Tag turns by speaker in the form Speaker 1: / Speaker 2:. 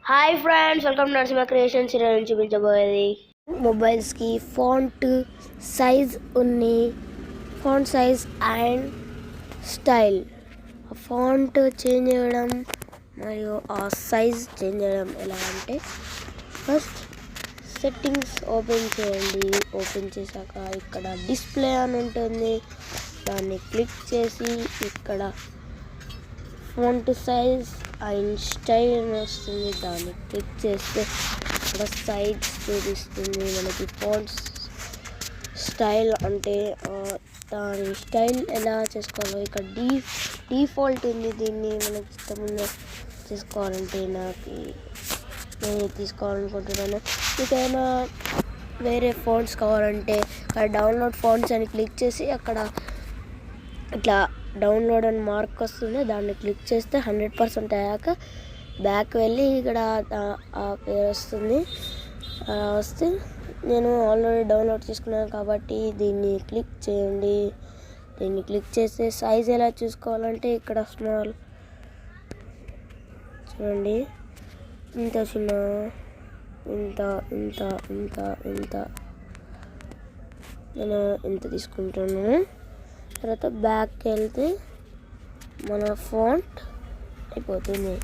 Speaker 1: Hi friends, welcome to Narasimha creations. ఈరోజు చూపించబోయేది మొబైల్స్కి font size ఉన్నాయి. Font size and style, font change చేయడం మరియు ఆ సైజ్ చేంజ్ చేయడం ఎలా అంటే, ఫస్ట్ సెట్టింగ్స్ ఓపెన్ చేయండి. ఓపెన్ చేశాక ఇక్కడ డిస్ప్లే అని ఉంటుంది, దాన్ని క్లిక్ చేసి ఇక్కడ ఫాంట్ సైజ్ అండ్ స్టైల్ అని వస్తుంది, దాన్ని క్లిక్ చేస్తే ఇక్కడ సైజ్ చూపిస్తుంది. మనకి ఫాంట్ స్టైల్ అంటే దాని స్టైల్ ఎలా చేసుకోవాలో ఇక్కడ డిఫాల్ట్ ఉంది. దీన్ని మనకి ఇష్టముందో చేసుకోవాలంటే నేను తీసుకోవాలనుకుంటున్నాను. మీకైనా వేరే ఫాంట్స్ కావాలంటే అక్కడ డౌన్లోడ్ ఫాంట్స్ అని క్లిక్ చేసి అక్కడ ఇట్లా డౌన్లోడ్ అని మార్క్ వస్తుంది, దాన్ని క్లిక్ చేస్తే 100% అయ్యాక బ్యాక్ వెళ్ళి ఇక్కడ ఆ పేరు వస్తుంది. అలా వస్తే నేను ఆల్రెడీ డౌన్లోడ్ చేసుకున్నాను కాబట్టి దీన్ని క్లిక్ చేయండి. దీన్ని క్లిక్ చేస్తే సైజ్ ఎలా చూసుకోవాలంటే ఇక్కడ స్మాల్ చూడండి, ఇంత చిన్న, ఇంత ఇంత ఇంత ఇంత నేను ఇంత తీసుకుంటాను. తర్వాత బ్యాక్కి వెళ్తే మన ఫాంట్ అయిపోతుంది.